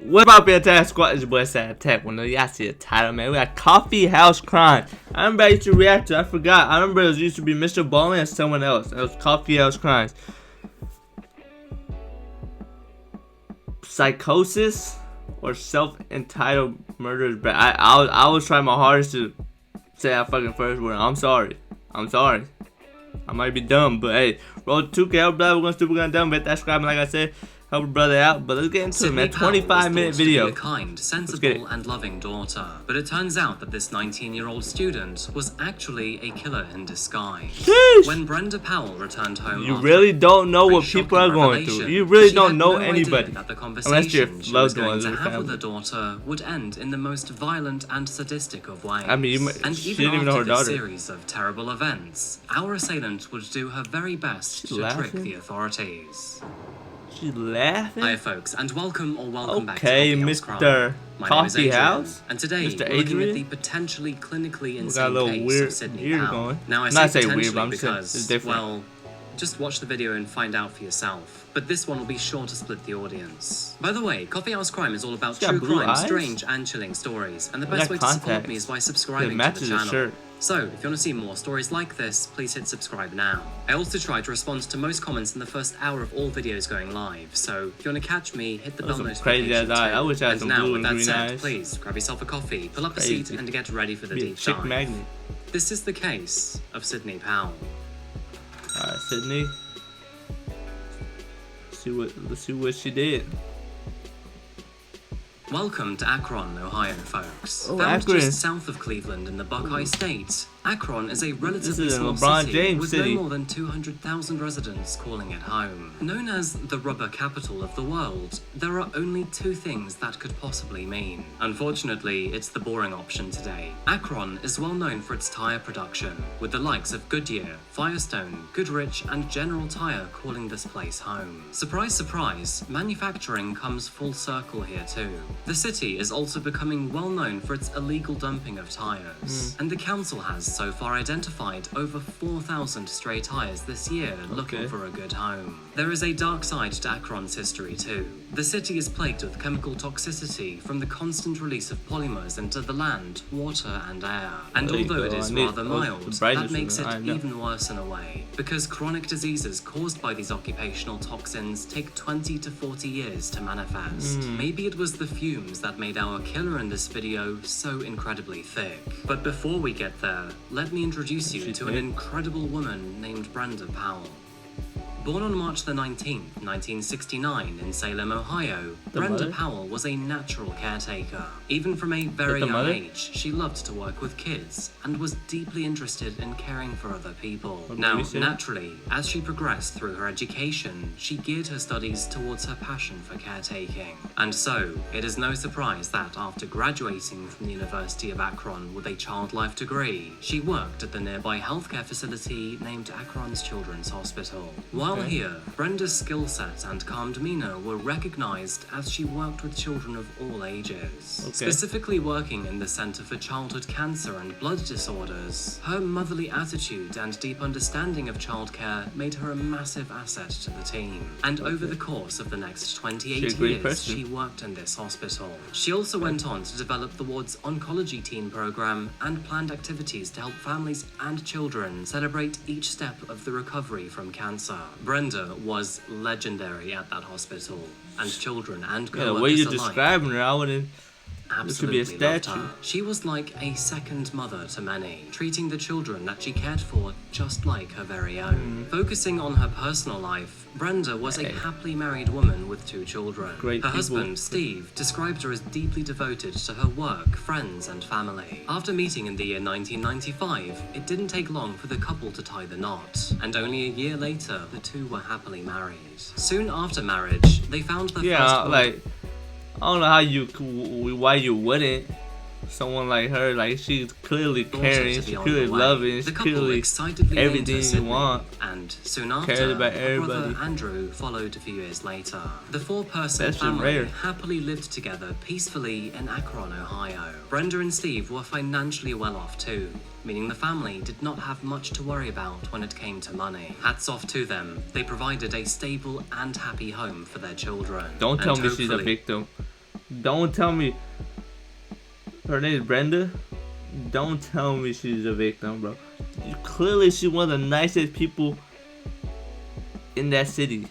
What about SatAttack Squad? It's your boy SatAttack. When y'all see the title, man, we got Coffee House Crimes. I remember I used to react to. I forgot. I remember it used to be Mr. Bowling and someone else. It was Coffee House Crimes. Psychosis or Self-Entitled Murderous Brat. I was trying my hardest to say that fucking first word. I'm sorry. I might be dumb, but hey, roll 2K, help brother. We're gonna dumb, hit that subscribe, like I said, help a brother out. But let's get into it, man. 25-minute video. A kind, sensible, and loving daughter, but it turns out that this 19-year-old student was actually a killer in disguise. Sheesh. When Brenda Powell returned home, you really don't know what people are going through. You really don't know anybody, that the unless your loved ones to or have with family. her daughter would end in the most violent and sadistic of ways. I mean, and she even didn't even know her after this daughter. series of terrible events, our assailant would do her very best to trick the authorities. She's laughing? Hi folks, and welcome back to Okay, Coffee House Mr. Crime. My name is Coffee Adrian, House? and today Mr. we're looking at Adrian? the potentially clinically We got a insane little case weird, of Sydney weird Powell. going. Now I Not say say weird, potentially but I'm saying because, it's different. well, just watch the video and find out for yourself. But this one will be sure to split the audience. By the way, Coffee House Crime is all about She's got true blue crime, eyes? strange and chilling stories, and the best got way to support contacts. me is by It subscribing to matches the his channel. shirt. So, if you want to see more stories like this, please hit subscribe now. I also try to respond to most comments in the first hour of all videos going live, so if you want to catch me, hit the bell Those are notification crazy ass eyes. I wish I had and some now, blue with and that green said, eyes. please grab yourself a coffee, pull up a Crazy. seat, and get ready for the Be a deep chick dive. magnet. This is the case of Sydney Powell. Alright, Sydney. Let's see what she did. Welcome to Akron, Ohio, folks. Oh, Found Akron. just south of Cleveland in the Buckeye State, Akron is a relatively This is small LeBron city James with city. no more than 200,000 residents calling it home. Known as the rubber capital of the world, there are only two things that could possibly mean. Unfortunately, it's the boring option today. Akron is well known for its tire production, with the likes of Goodyear, Firestone, Goodrich, and General Tire calling this place home. Surprise, surprise, manufacturing comes full circle here too. The city is also becoming well known for its illegal dumping of tires, and the council has so far identified over 4,000 stray tires this year looking for a good home. There is a dark side to Akron's history too. The city is plagued with chemical toxicity from the constant release of polymers into the land, water, and air. And There you although it go. is I need- rather oh, mild, the brightness that makes was- it I know. even worse in a way, because chronic diseases caused by these occupational toxins take 20 to 40 years to manifest. Maybe it was the fumes that made our killer in this video so incredibly thick. But before we get there, let me introduce you to an incredible woman named Brenda Powell. Born on March the 19th, 1969 in Salem, Ohio, Brenda mother? Powell was a natural caretaker. Even from a very the young mother? age, she loved to work with kids and was deeply interested in caring for other people. What Now, did we say? naturally, as she progressed through her education, she geared her studies towards her passion for caretaking. And so, it is no surprise that after graduating from the University of Akron with a child life degree, she worked at the nearby healthcare facility named Akron's Children's Hospital. While here, Brenda's skill set and calm demeanor were recognized as she worked with children of all ages. Specifically working in the Center for Childhood Cancer and Blood Disorders, her motherly attitude and deep understanding of childcare made her a massive asset to the team. And over the course of the next 28 She's a great years, person. she worked in this hospital. She also went on to develop the ward's oncology teen program and planned activities to help families and children celebrate each step of the recovery from cancer. Brenda was legendary at that hospital, and children and Yeah, the co-workers way you're alike describing her, I wouldn't. This should be a absolutely loved statue. her. She was like a second mother to many, treating the children that she cared for just like her very own. Focusing on her personal life, Brenda was a happily married woman with 2 children. Great Her people. husband, Steve, described her as deeply devoted to her work, friends, and family. After meeting in the year 1995, it didn't take long for the couple to tie the knot, and only a year later, the two were happily married. Soon after marriage, they found their Yeah, first like, I don't know how why you wouldn't. Someone like her, like, she's clearly caring, she's clearly loving, she's the couple clearly excitedly named her everything you Sydney, want. and soon after, Cared about her brother everybody. Andrew followed a few years later. The 4-person That's family rare. happily lived together peacefully in Akron, Ohio. Brenda and Steve were financially well off too, meaning the family did not have much to worry about when it came to money. Hats off to them, they provided a stable and happy home for their children. Don't tell And me she's a hopefully- victim. Don't tell me her name is Brenda. Don't tell me she's a victim, bro. Clearly, she's one of the nicest people in that city.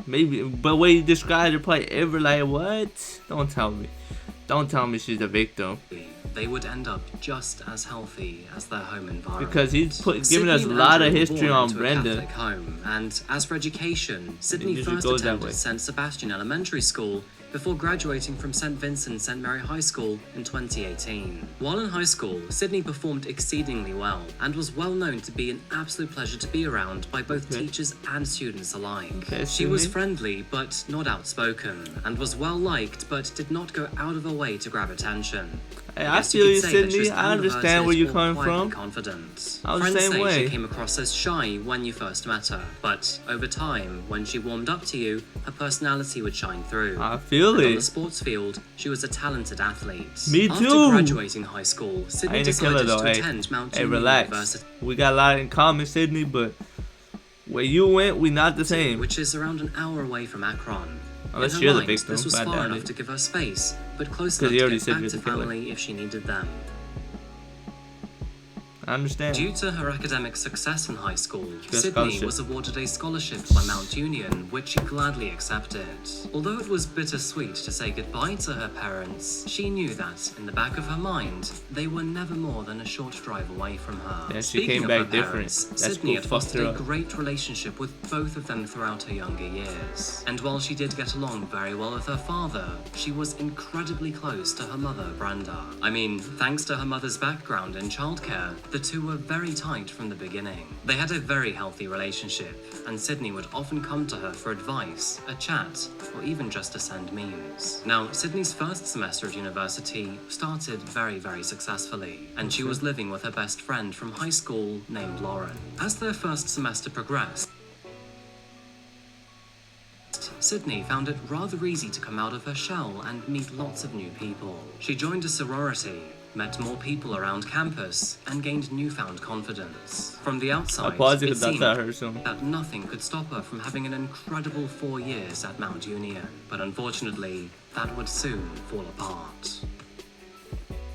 Maybe, but way you described her, probably ever like what? Don't tell me. Don't tell me she's a victim. They would end up just as healthy as their home environment. Because he's giving us a lot of history on Brenda. Home, and as for education, Sydney first attended St. Sebastian Elementary School before graduating from St. Vincent St. Mary High School in 2018. While in high school, Sydney performed exceedingly well and was well known to be an absolute pleasure to be around by both teachers and students alike. She was friendly but not outspoken, and was well liked but did not go out of her way to grab attention. Hey, I feel you, Sydney. I understand where you're coming from. Confident. I was the Friends same say way. she came across as shy when you first met her, but over time, when she warmed up to you, her personality would shine through. I feel and it. On the sports field, she was a talented athlete. Me After too. graduating high school, Sydney decided to attend Mount Union relax. University. We got a lot in common, Sydney, but where you went, we not the same. Which is around an hour away from Akron. Unless in you're her the mind, victim. this was far enough to give her space, but close 'Cause enough he to already get said back he to was a killer. family if she needed them. I understand. Due to her academic success in high school, got a Sydney scholarship. was awarded a scholarship by Mount Union, which she gladly accepted. Although it was bittersweet to say goodbye to her parents, she knew that, in the back of her mind, they were never more than a short drive away from her. Yeah, she Speaking came of back her different. parents, That's Sydney cool. had fostered a Fucked her up. great relationship with both of them throughout her younger years. And while she did get along very well with her father, she was incredibly close to her mother, Brenda. I mean, thanks to her mother's background in childcare, the two were very tight from the beginning. They had a very healthy relationship, and Sydney would often come to her for advice, a chat, or even just to send memes. Now, Sydney's first semester at university started very, very successfully, and she was living with her best friend from high school named Lauren. As their first semester progressed, Sydney found it rather easy to come out of her shell and meet lots of new people. She joined a sorority, met more people around campus, and gained newfound confidence. From the outside, it seemed that nothing could stop her from having an incredible 4 years at Mount Union. But unfortunately, that would soon fall apart.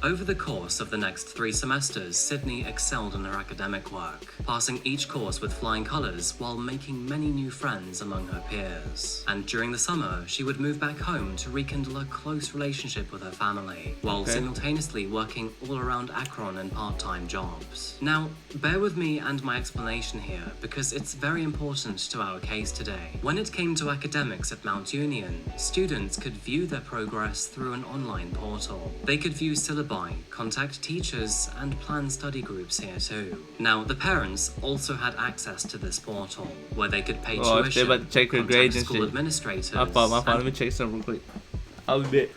Over the course of the next 3 semesters, Sydney excelled in her academic work, passing each course with flying colours while making many new friends among her peers. And during the summer, she would move back home to rekindle a close relationship with her family, while simultaneously working all around Akron in part-time jobs. Now, bear with me and my explanation here, because it's very important to our case today. When it came to academics at Mount Union, students could view their progress through an online portal. They could view syllabi, contact teachers, and plan study groups here too. Now, the parents also had access to this portal, where they could pay tuition, they're about to check her grades and school shit. administrators. My fault. Let me check something real quick. I'll be back.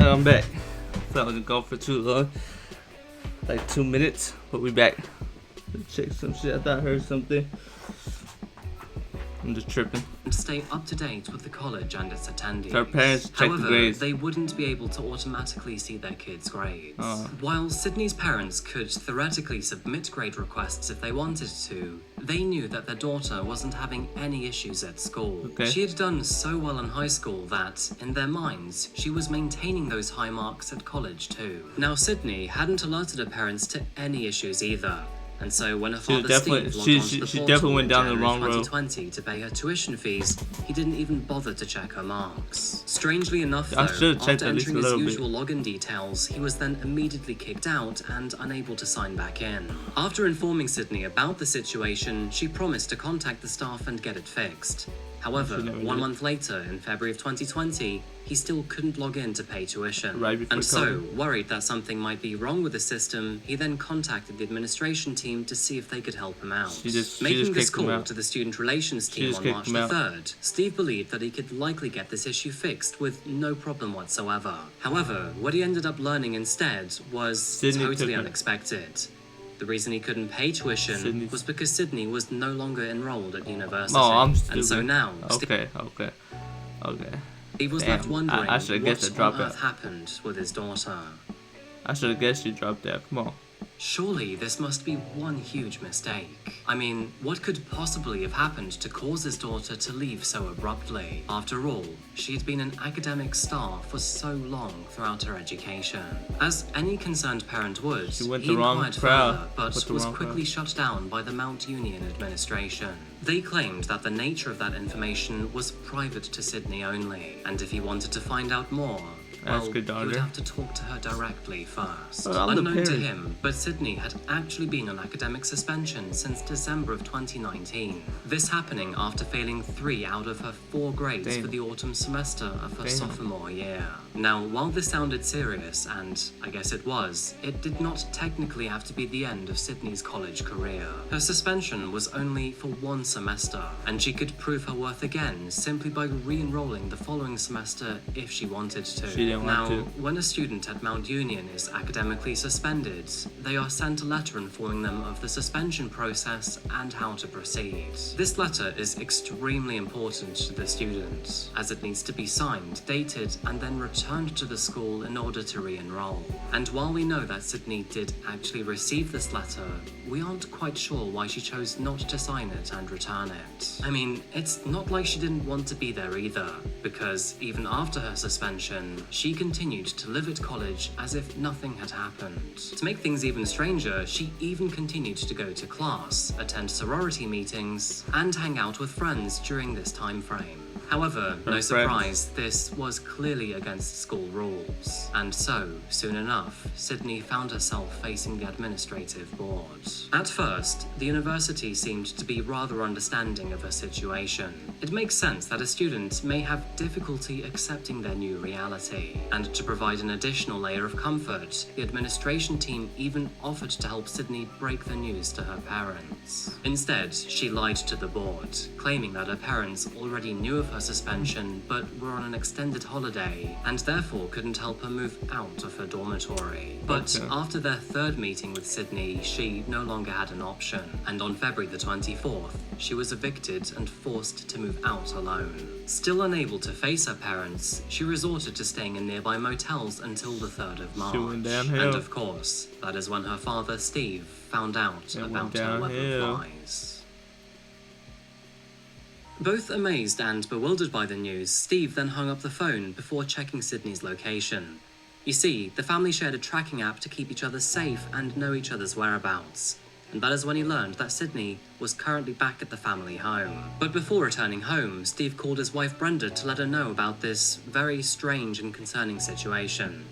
I'm back. Thought I was gonna go for too long, like 2 minutes, but we back. Let's check some shit. I thought I heard something. I'm just tripping. And stay up to date with the college and its attendees. Her parents check the grades. They wouldn't be able to automatically see their kids' grades. While Sydney's parents could theoretically submit grade requests if they wanted to, they knew that their daughter wasn't having any issues at school. She had done so well in high school that, in their minds, she was maintaining those high marks at college too. Now, Sydney hadn't alerted her parents to any issues either. And so when her father Steve logged onto the portal went down the wrong road. 2020 to pay her tuition fees, he didn't even bother to check her marks. Strangely enough, though, after entering his usual login details, he was then immediately kicked out and unable to sign back in. After informing Sydney about the situation, she promised to contact the staff and get it fixed. However, never 1 did. month later, in February of 2020, he still couldn't log in to pay tuition. Right before And so, COVID. worried that something might be wrong with the system, he then contacted the administration team to see if they could help him out. She just Making this kicked him call out. to the student relations team just on kicked March him the out. 3rd, Steve believed that he could likely get this issue fixed with no problem whatsoever. However, what he ended up learning instead was Sydney totally took it. unexpected. The reason he couldn't pay tuition Sydney's- was because Sydney was no longer enrolled at university. Oh, I'm stupid. And so now, Okay. Steve was Damn, left wondering I should've guessed what to drop on it. earth happened with his daughter. I should have guessed you dropped that. Come on. Surely this must be one huge mistake. I mean, what could possibly have happened to cause his daughter to leave so abruptly? After all, she had been an academic star for so long throughout her education. As any concerned parent would, She went he the wrong inquired crowd. further, but Put the was wrong quickly crowd. shut down by the Mount Union administration. They claimed that the nature of that information was private to Sydney only, and if he wanted to find out more, That's well, good, he would daughter. have to talk to her directly first. Well, I'm the Unknown to parent. him, but Sydney had actually been on academic suspension since December of 2019. This happening after failing 3 out of her 4 grades Damn. for the autumn semester of her Damn. sophomore year. Now, while this sounded serious, and I guess it was, it did not technically have to be the end of Sydney's college career. Her suspension was only for 1 semester, and she could prove her worth again simply by re-enrolling the following semester if she wanted to. She didn't Now, want to. when a student at Mount Union is academically suspended, they are sent a letter informing them of the suspension process and how to proceed. This letter is extremely important to the student, as it needs to be signed, dated, and then returned to the school in order to re-enroll. And while we know that Sydney did actually receive this letter, we aren't quite sure why she chose not to sign it and return it. I mean, it's not like she didn't want to be there either, because even after her suspension, she continued to live at college as if nothing had happened. To make things even stranger, she even continued to go to class, attend sorority meetings, and hang out with friends during this time frame. However, no friends. surprise, this was clearly against school rules. And so, soon enough, Sydney found herself facing the administrative board. At first, the university seemed to be rather understanding of her situation. It makes sense that a student may have difficulty accepting their new reality. And to provide an additional layer of comfort, the administration team even offered to help Sydney break the news to her parents. Instead, she lied to the board, claiming that her parents already knew of her suspension but were on an extended holiday and therefore couldn't help her move out of her dormitory. But Okay. after their 3rd meeting with Sydney, she no longer had an option, and on February the 24th, she was evicted and forced to move out alone. Still unable to face her parents, she resorted to staying in nearby motels until the 3rd of March. went downhill. And of course, that is when her father, Steve, found out It went about her web downhill. of lies. Both amazed and bewildered by the news, Steve then hung up the phone before checking Sydney's location. You see, the family shared a tracking app to keep each other safe and know each other's whereabouts. And that is when he learned that Sydney was currently back at the family home. But before returning home, Steve called his wife Brenda to let her know about this very strange and concerning situation.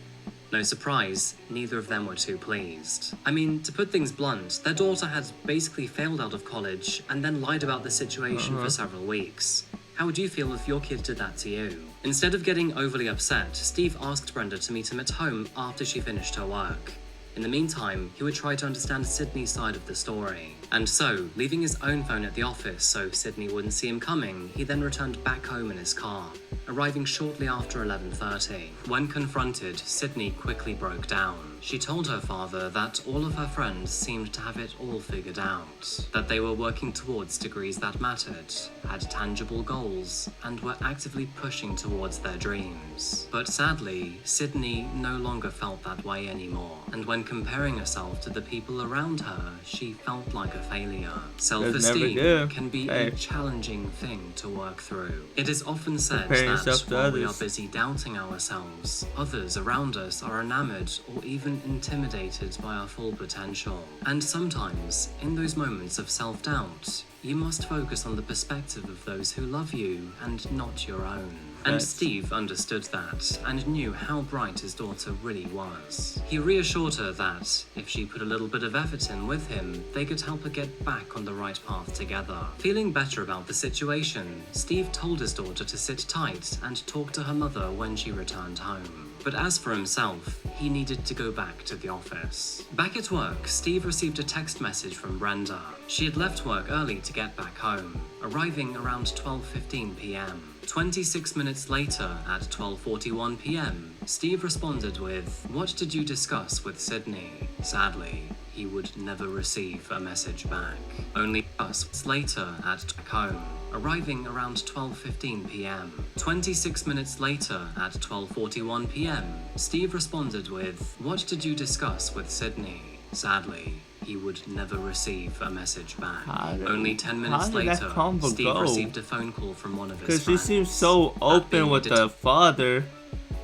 No surprise, neither of them were too pleased. I mean, to put things blunt, their daughter had basically failed out of college and then lied about the situation for several weeks. How would you feel if your kid did that to you? Instead of getting overly upset, Steve asked Brenda to meet him at home after she finished her work. In the meantime, he would try to understand Sydney's side of the story. And so, leaving his own phone at the office so Sydney wouldn't see him coming, he then returned back home in his car, arriving shortly after 11:30. When confronted, Sydney quickly broke down. She told her father that all of her friends seemed to have it all figured out, that they were working towards degrees that mattered, had tangible goals, and were actively pushing towards their dreams. But sadly, Sydney no longer felt that way anymore, and when comparing herself to the people around her, she felt like a failure. Self-esteem do. can be Hey. a challenging thing to work through. It is often said Compare that yourself to while we are others. busy doubting ourselves, others around us are enamored or even intimidated by our full potential. And sometimes, in those moments of self-doubt, you must focus on the perspective of those who love you and not your own. And Steve understood that and knew how bright his daughter really was. He reassured her that if she put a little bit of effort in with him, they could help her get back on the right path together. Feeling better about the situation, Steve told his daughter to sit tight and talk to her mother when she returned home. But as for himself, he needed to go back to the office. Back at work, Steve received a text message from Brenda. She had left work early to get back home, arriving around 12:15 p.m. 26 minutes later, at 12:41 p.m., Steve responded with, "What did you discuss with Sydney?" Sadly, he would never receive a message back. Only us later at home, arriving around 12:15 p.m. 26 minutes later, at 12:41 p.m., Steve responded with, "What did you discuss with Sydney?" Sadly, he would never receive a message back. Only 10 minutes later, Steve received a phone call from one of his friends. Because she seems so open with the father.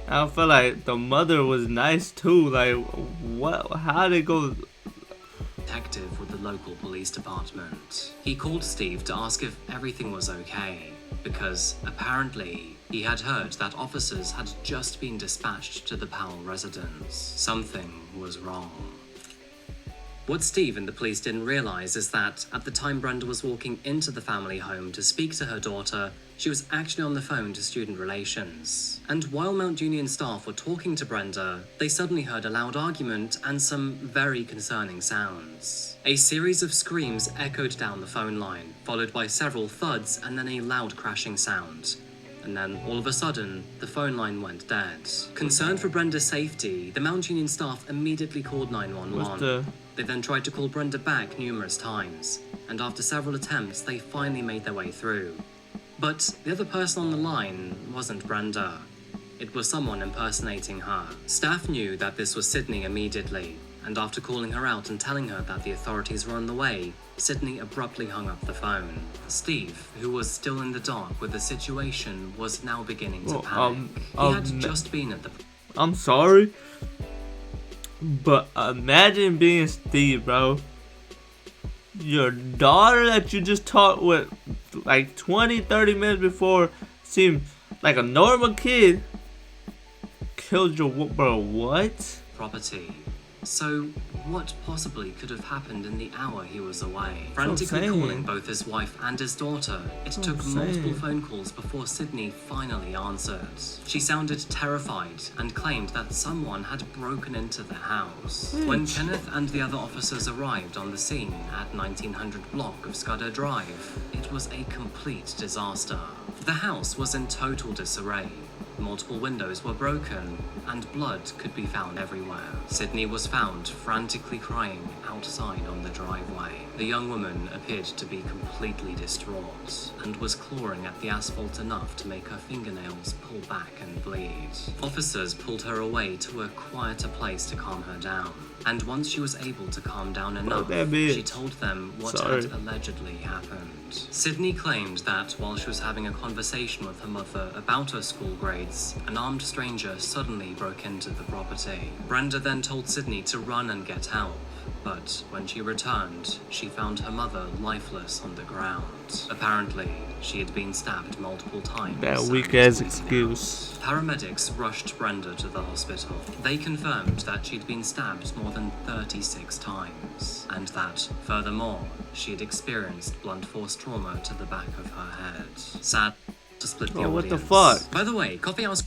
I feel like the mother was nice too. Like, what? How did it go? Detective with the local police department. He called Steve to ask if everything was okay, because apparently he had heard that officers had just been dispatched to the Powell residence. Something was wrong. What Steve and the police didn't realize is that at the time Brenda was walking into the family home to speak to her daughter, she was actually on the phone to student relations. And while Mount Union staff were talking to Brenda, they suddenly heard a loud argument and some very concerning sounds. A series of screams echoed down the phone line, followed by several thuds and then a loud crashing sound. And then, all of a sudden, the phone line went dead. Concerned for Brenda's safety, the Mount Union staff immediately called 911. They then tried to call Brenda back numerous times, and after several attempts, they finally made their way through. But the other person on the line wasn't Brenda. It was someone impersonating her. Staff knew that this was Sydney immediately, and after calling her out and telling her that the authorities were on the way, Sydney abruptly hung up the phone. Steve, who was still in the dark with the situation, was now beginning to panic. He had just been at the... I'm sorry, but imagine being Steve, bro. Your daughter that you just talked with like 20-30 minutes before seemed like a normal kid killed your... Bro, what? Property. So, what possibly could have happened in the hour he was away? Frantically calling both his wife and his daughter, it took multiple phone calls before Sydney finally answered. She sounded terrified and claimed that someone had broken into the house. When Kenneth and the other officers arrived on the scene at 1900 block of Scudder Drive, it was a complete disaster. The house was in total disarray. Multiple windows were broken, and blood could be found everywhere. Sydney was found frantically crying outside on the driveway. The young woman appeared to be completely distraught, and was clawing at the asphalt enough to make her fingernails pull back and bleed. Officers pulled her away to a quieter place to calm her down, and once she was able to calm down enough, she told them what had allegedly happened. Sydney claimed that while she was having a conversation with her mother about her school grades, an armed stranger suddenly broke into the property. Brenda then told Sydney to run and get help, but when she returned, she found her mother lifeless on the ground. Apparently, she had been stabbed multiple times. That weak-ass excuse. Paramedics rushed Brenda to the hospital. They confirmed that she'd been stabbed more than 36 times, and that, furthermore, she had experienced blunt force trauma to the back of her head. Sad to split the audience. What the fuck? By the way, Coffeehouse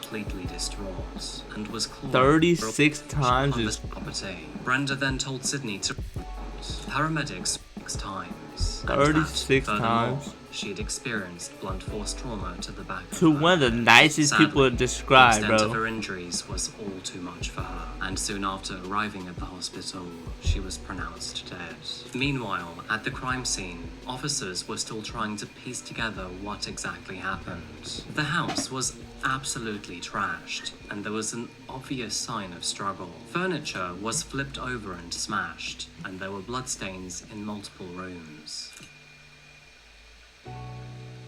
completely distraught and was clawed 36 times is property. Brenda then told Sydney to paramedics 6 times. 36 times. She had experienced blunt force trauma to the back of to her one of the nicest people to describe, the extent bro. of her injuries was all too much for her, and soon after arriving at the hospital, she was pronounced dead. Meanwhile, at the crime scene, officers were still trying to piece together what exactly happened. The house was absolutely trashed, and there was an obvious sign of struggle. Furniture was flipped over and smashed, and there were bloodstains in multiple rooms.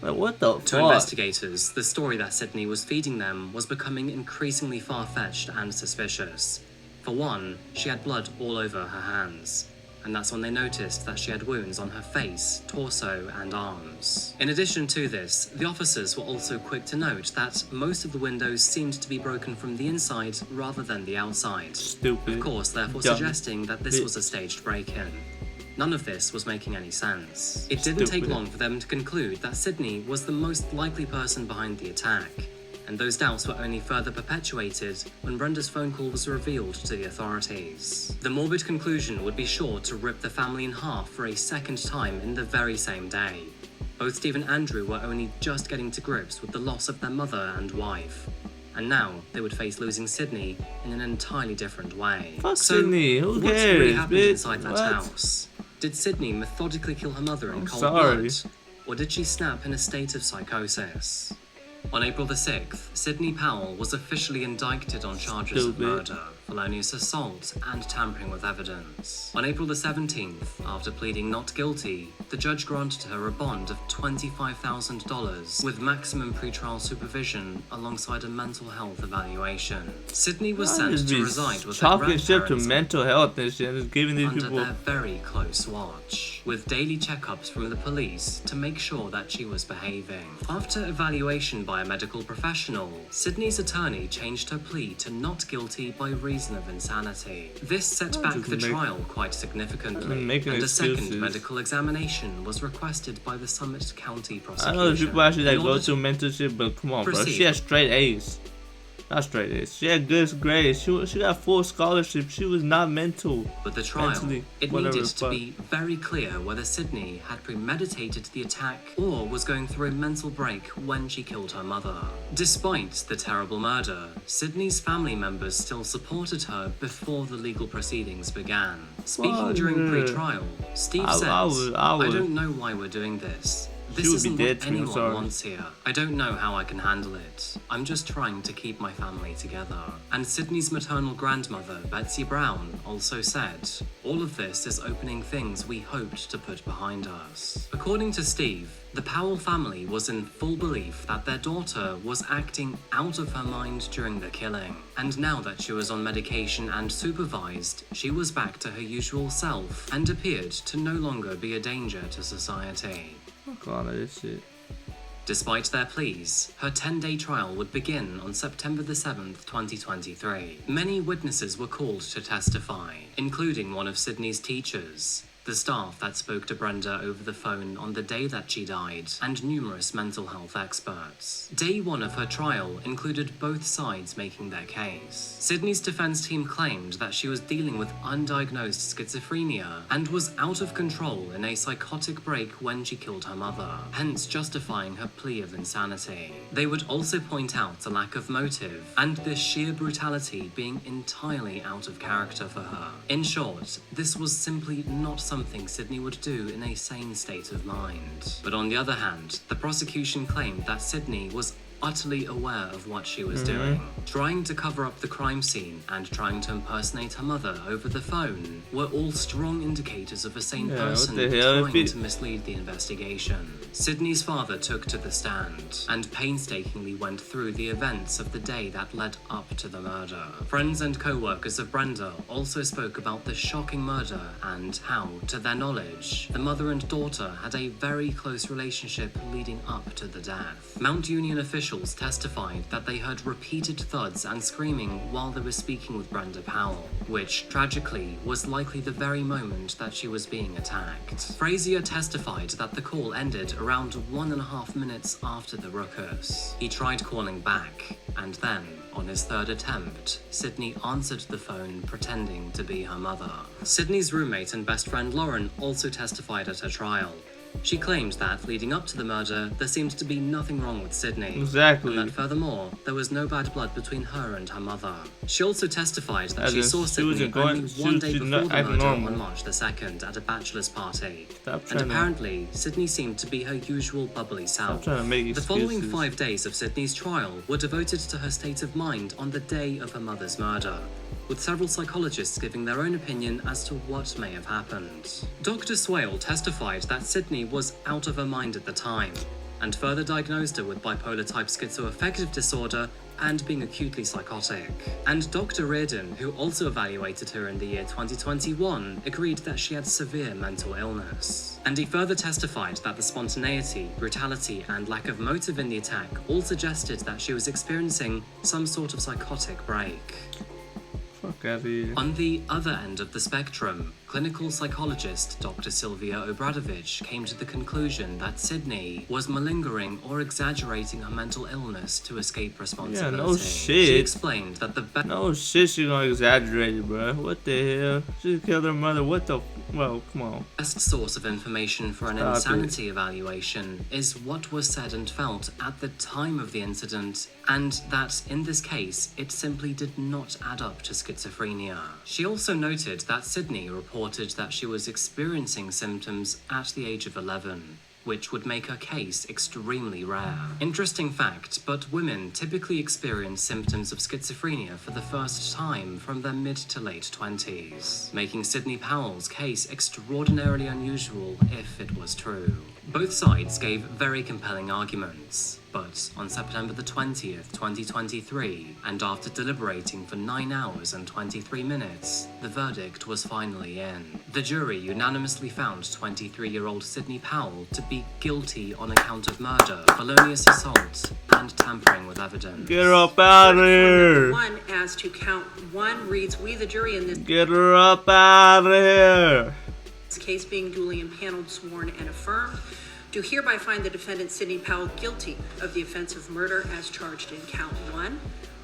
Like, what the fuck? To investigators, the story that Sydney was feeding them was becoming increasingly far-fetched and suspicious. For one, she had blood all over her hands. and that's when they noticed that she had wounds on her face, torso, and arms. In addition to this, the officers were also quick to note that most of the windows seemed to be broken from the inside rather than the outside. Stupid. Of course, therefore suggesting that this was a staged break-in. None of this was making any sense. It didn't take long for them to conclude that Sydney was the most likely person behind the attack, and those doubts were only further perpetuated when Brenda's phone call was revealed to the authorities. The morbid conclusion would be sure to rip the family in half for a second time in the very same day. Both Steve and Andrew were only just getting to grips with the loss of their mother and wife, and now they would face losing Sydney in an entirely different way. Fuck Sydney, who what cares, really happened bitch? inside that What? house? Did Sydney methodically kill her mother in cold sorry. blood? Or did she snap in a state of psychosis? On April the 6th, Sydney Powell was officially indicted on charges of murder, felonious assault, and tampering with evidence. On April the 17th, after pleading not guilty, the judge granted her a bond of $25,000 with maximum pretrial supervision alongside a mental health evaluation. Sydney was sent to reside with her talking shit to grandparents mental health and shit, and just giving these under people. their very close watch, with daily checkups from the police to make sure that she was behaving. After evaluation by a medical professional, Sydney's attorney changed her plea to not guilty by reason of insanity. This set back the trial quite significantly, and a second medical examination was requested by the Summit County prosecution. I know people actually like go through mental shit, but come on, bro. She had straight A's. Not straight A's. She had good grades. She got full scholarship. She was not mental. But the trial, it needed to be very clear whether Sydney had premeditated the attack or was going through a mental break when she killed her mother. Despite the terrible murder, Sydney's family members still supported her before the legal proceedings began. Speaking during pre-trial, Steve says, I don't know why we're doing this. This isn't what anyone wants here. I don't know how I can handle it. I'm just trying to keep my family together. And Sydney's maternal grandmother, Betsy Brown, also said, all of this is opening things we hoped to put behind us. According to Steve, the Powell family was in full belief that their daughter was acting out of her mind during the killing. And now that she was on medication and supervised, she was back to her usual self and appeared to no longer be a danger to society. Fuck all of this shit. Despite their pleas, her 10-day trial would begin on September the 7th, 2023. Many witnesses were called to testify, including one of Sydney's teachers, the staff that spoke to Brenda over the phone on the day that she died, and numerous mental health experts. Day one of her trial included both sides making their case. Sydney's defense team claimed that she was dealing with undiagnosed schizophrenia and was out of control in a psychotic break when she killed her mother, hence justifying her plea of insanity. They would also point out a lack of motive and the sheer brutality being entirely out of character for her. In short, this was simply not something Sydney would do in a sane state of mind. But on the other hand, the prosecution claimed that Sydney was utterly aware of what she was doing. Trying to cover up the crime scene and trying to impersonate her mother over the phone were all strong indicators of a sane person trying to mislead the investigation. Sydney's father took to the stand and painstakingly went through the events of the day that led up to the murder. Friends and co-workers of Brenda also spoke about the shocking murder and how, to their knowledge, the mother and daughter had a very close relationship leading up to the death. Mount Union officials testified that they heard repeated thuds and screaming while they were speaking with Brenda Powell, which, tragically, was likely the very moment that she was being attacked. Frazier testified that the call ended around 1.5 minutes after the ruckus. He tried calling back, and then, on his third attempt, Sydney answered the phone pretending to be her mother. Sydney's roommate and best friend Lauren also testified at her trial. She claimed that, leading up to the murder, there seemed to be nothing wrong with Sydney. Exactly. And that furthermore, there was no bad blood between her and her mother. She also testified that she saw Sydney only one day before the murder on March the 2nd at a bachelor's party. And apparently, Sydney seemed to be her usual bubbly self. The following 5 days of Sydney's trial were devoted to her state of mind on the day of her mother's murder, with several psychologists giving their own opinion as to what may have happened. Dr. Swale testified that Sydney was out of her mind at the time, and further diagnosed her with bipolar type schizoaffective disorder and being acutely psychotic. And Dr. Reardon, who also evaluated her in the year 2021, agreed that she had severe mental illness. And he further testified that the spontaneity, brutality, and lack of motive in the attack all suggested that she was experiencing some sort of psychotic break. Fuck out of here. On the other end of the spectrum, clinical psychologist Dr. Sylvia Obradovich came to the conclusion that Sydney was malingering or exaggerating her mental illness to escape responsibility. Yeah, no shit. She explained that no shit, she gonna exaggerate it, bro. What the hell? She killed her mother. What the? Well, come on. best source of information for an insanity evaluation is what was said and felt at the time of the incident, and that in this case, it simply did not add up to schizophrenia. She also noted that Sydney reported that she was experiencing symptoms at the age of 11, which would make her case extremely rare. Interesting fact, but women typically experience symptoms of schizophrenia for the first time from their mid to late 20s, making Sydney Powell's case extraordinarily unusual if it was true. Both sides gave very compelling arguments, but on September the 20th, 2023, and after deliberating for 9 hours and 23 minutes, the verdict was finally in. The jury unanimously found 23-year-old Sydney Powell to be guilty on account of murder, felonious assault, and tampering with evidence. Get her up out of here! One as to count one reads, we the jury in this Get her up out of here! case being duly impaneled, sworn, and affirmed, do hereby find the defendant Sydney Powell guilty of the offense of murder as charged in count 1.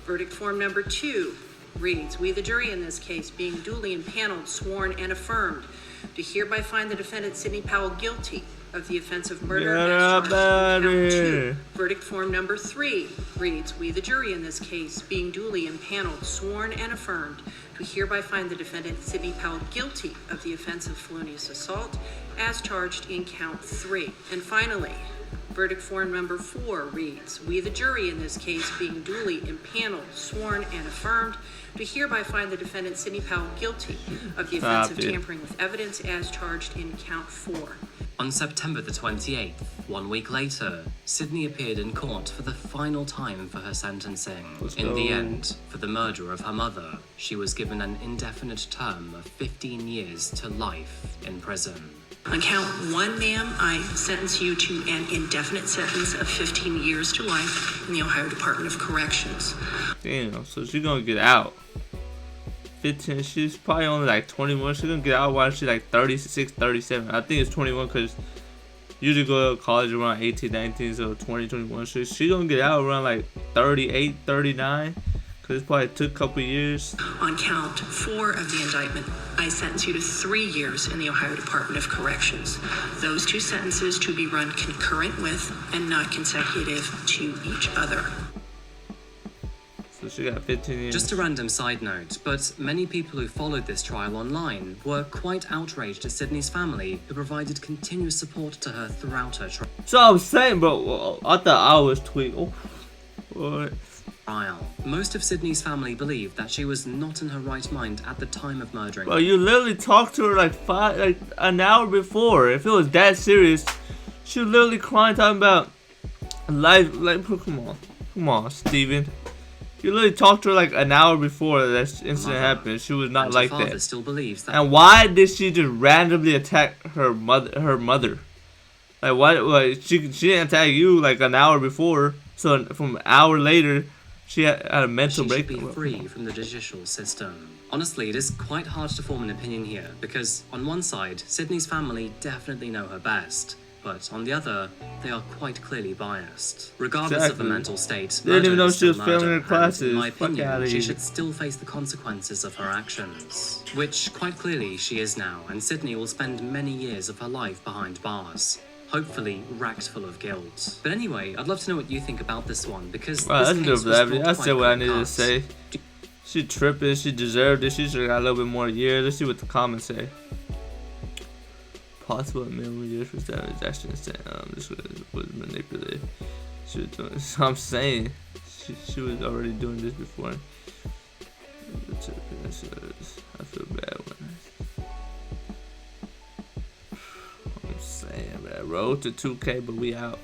Verdict form number 2 reads, we the jury in this case being duly impaneled, sworn, and affirmed, do hereby find the defendant Sydney Powell guilty of the offense of murder as charged in count 2. Verdict form number 3 reads, we the jury in this case being duly impaneled, sworn, and affirmed, do hereby find the defendant Sydney Powell guilty of the offense of felonious assault as charged in count 3. And finally, verdict form number 4 reads, we the jury in this case being duly impaneled, sworn, and affirmed, do hereby find the defendant Sydney Powell guilty of the offense of tampering with evidence as charged in count 4. On September the 28th, 1 week later, Sydney appeared in court for the final time for her sentencing. In the end, for the murder of her mother, she was given an indefinite term of 15 years to life in prison. On count 1, ma'am, I sentence you to an indefinite sentence of 15 years to life in the Ohio Department of Corrections. Damn, so she's gonna get out. 15, she's probably only like 21. She's gonna get out while she's like 36, 37. I think it's 21 because usually go to college around 18, 19, so 20, 21. So she's gonna get out around like 38, 39 because it probably took a couple years. On count 4 of the indictment, I sentence you to 3 years in the Ohio Department of Corrections. Those two sentences to be run concurrent with and not consecutive to each other. So she got 15 years. Just a random side note, but many people who followed this trial online were quite outraged at Sydney's family, who provided continuous support to her throughout her So I was saying, bro, I thought I was tweeting. What? trial. Most of Sydney's family believed that she was not in her right mind at the time of murdering. Bro, you literally talked to her like an hour before. If it was that serious, she was literally crying, talking about life. Like, come on, Steven. You literally talked to her like an hour before that incident happened. She was not and like her father that. Still believes that. And why did she just randomly attack her mother? Like, why? She didn't attack you like an hour before. So from an hour later, she had a mental break. She should be free from the judicial system. Honestly, it is quite hard to form an opinion here, because on one side, Sydney's family definitely know her best, but on the other, they are quite clearly biased. Regardless of the mental state, they didn't even know she was murder, failing her classes. In my Fuck opinion, outta she here. should still face the consequences of her actions, which quite clearly she is now, and Sydney will spend many years of her life behind bars. Hopefully racked full of guilt. But anyway, I'd love to know what you think about this one, because Wow, this that's case was dope. I thought said what I quite needed to cut. say. She tripping. She deserved it. She should have got a little bit more years. Let's see what the comments say. Possible minimum years for savage action insane. This was manipulated. She was doing. So I'm saying, she was already doing this before. I feel bad when I'm saying, man. Road to 2K, but we out.